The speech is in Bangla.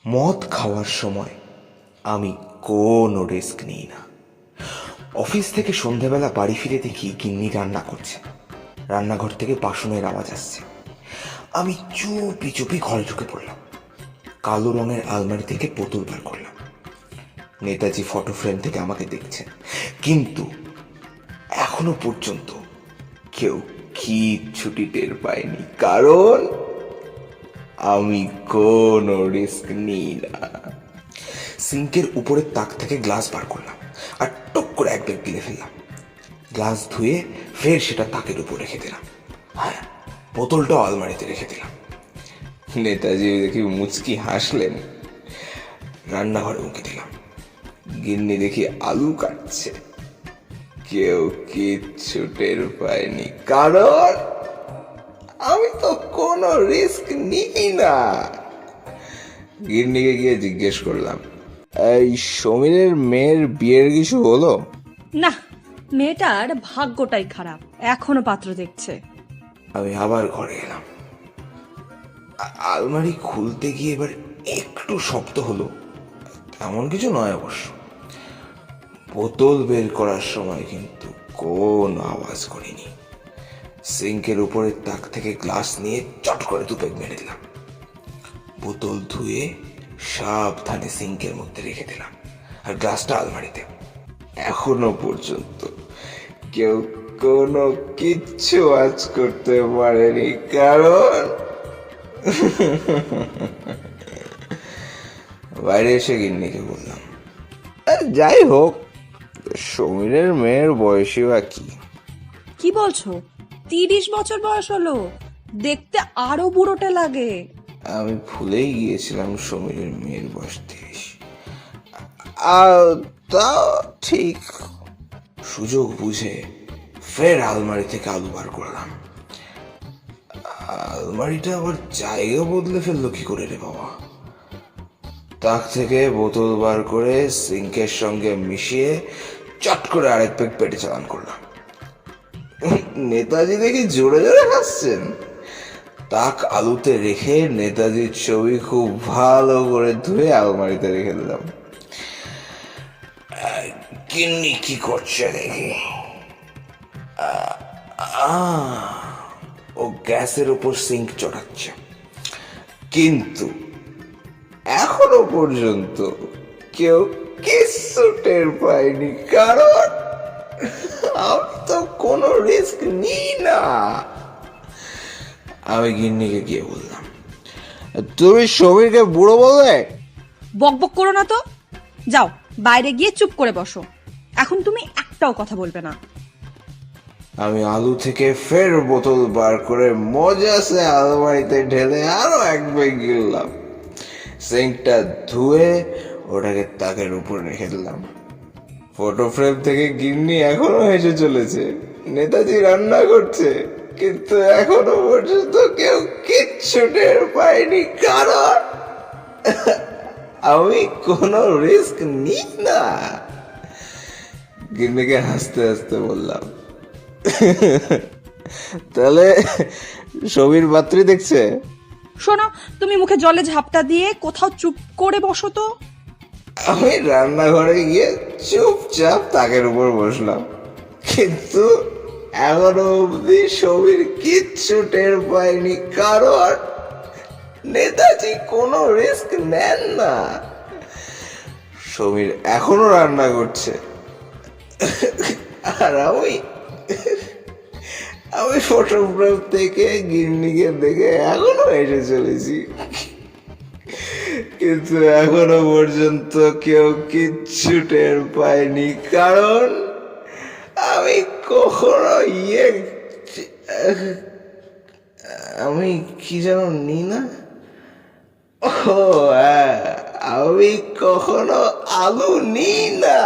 মদ খাওয়ার সময় আমি কোনো রিস্ক নিই না। অফিস থেকে সন্ধেবেলা বাড়ি ফিরে দেখি গিন্নি রান্না করছে। রান্নাঘর থেকে বাসনের আওয়াজ আসছে। আমি চুপি চুপি ঘরে ঢুকে পড়লাম। কালো রঙের আলমারি থেকে বোতল বার করলাম। নেতাজি ফটো ফ্রেম থেকে আমাকে দেখছেন, কিন্তু এখনো পর্যন্ত কেউ কিচ্ছুটি টের পায়নি, কারণ আমি কোনো রিস্ক নিই না। সিঙ্কের উপরের তাক থেকে গ্লাস বার করলাম আর টক করে এক ব্যাগ গিলে ফেললাম। গ্লাস ধুয়ে ফের সেটা তাকের উপর রেখে দিলাম। হ্যাঁ, বোতলটাও আলমারিতে রেখে দিলাম। নেতাজি দেখি মুচকি হাসলেন। রান্নাঘরে উঁকি দিলাম, গিন্নি দেখি আলু কাটছে। কেউ কিচ্ছু টের পায়নি, কারণ আমি তো কোনো রিস্ক নিই না। গিন্নিকে গিয়ে জিজ্ঞেস করলাম, এই সমীরের মেয়ের বিয়ের কিছু হলো? না, মেয়েটার ভাগ্যটাই খারাপ, এখনো পাত্র দেখছে। আমি আবার ঘরে এলাম। আলমারি খুলতে গিয়ে এবার একটু শব্দ হলো, এমন কিছু নয় অবশ্য। বোতল বের করার সময় কিন্তু কোনো আওয়াজ করিনি। সিঙ্কের উপরের তাক থেকে গ্লাস নিয়ে চট করে দু পেগ মেরে দিলাম। বোতল ধুয়ে সাবধানে সিঙ্কের মধ্যে রেখে দিলাম, আর গ্লাসটা আলমারিতে। এখনো পর্যন্ত কেউ কোনো কিচ্ছু আজ করতে পারেনি, কারণ বাইরে এসে গিন্নিকে বললাম, যাই হোক, সমীরের মেয়ের বয়সী বা কি? কি বলছো? 30 বছর বয়স হলো, দেখতে আরো বুড়োটা লাগে। আমি ভুলেই গিয়েছিলাম সমীরের মেয়ের বয়স 30। তা ঠিক। সুযোগ বুঝে ফের আলমারি থেকে আলু বার করলাম। আলমারিটা আবার জায়গা বদলে ফেললো কি করে রে বাবা? তাক থেকে বোতল বার করে সিঙ্কের সঙ্গে মিশিয়ে চট করে আরেক পেগ পেটে চালান করলাম। নেতাজি দেখি জোরে জোরে হাসছেন। তাক আলুতে রেখে নেতাজির ছবি খুব ভালো করে ধুয়ে আলমারিতে রেখে দিলাম। গিন্নি কি করছে দেখি। ও গ্যাসের উপর সিঙ্ক চড়াচ্ছে, কিন্তু এখনো পর্যন্ত কেউ কিছু টের পায়নি, কারণ আমি তো কোনো রিস্ক নিই না। আমি গিন্নিকে গিয়ে বললাম, তুমি সমীরকে বুড়ো বললে? বক বক করো না তো, যাও বাইরে গিয়ে চুপ করে বসো। এখন তুমি একটাও কথা বলবে না। আমি আলু থেকে ফের বোতল বার করে মজাসে আলমারিতে ঢেলে আরো এক ব্যাগ গিললাম। সিঙ্কটা ধুয়ে ওটাকে তাকের উপর রেখে দিলাম। ফটো ফ্রেম থেকে গিন্নি এখনো হেসে চলেছে। নেতাজি রান্না করছে, কিন্তু এখনো পর্যন্ত কেউ কিচ্ছু টের পায়নি, কারণ আমি কোনো রিস্ক নিই না। গিন্নিকে হাসতে হাসতে বললাম, তাহলে সমীর পাত্রী দেখছে? শোনো, তুমি মুখে জলে ঝাপটা দিয়ে কোথাও চুপ করে বসো তো। আমি রান্নাঘরে গিয়ে চুপচাপ তাকের উপর বসলাম, কিন্তু এখনো অব্দি সমীর কিচ্ছু টের পায়নি, কারণ নেতাজি কোনো রিস্ক নেন না। সমীর এখনো রান্না করছে, আর আমি ফটো ফ্রেম থেকে গিন্নিকে দেখে এখনো এসে চলেছি, কিন্তু এখনো পর্যন্ত কেউ কিচ্ছু টের পায়নি, কারণ আমি কখনো আমি কি যেন নি না। ও হ্যাঁ, আমি কখনো আলু নিই না।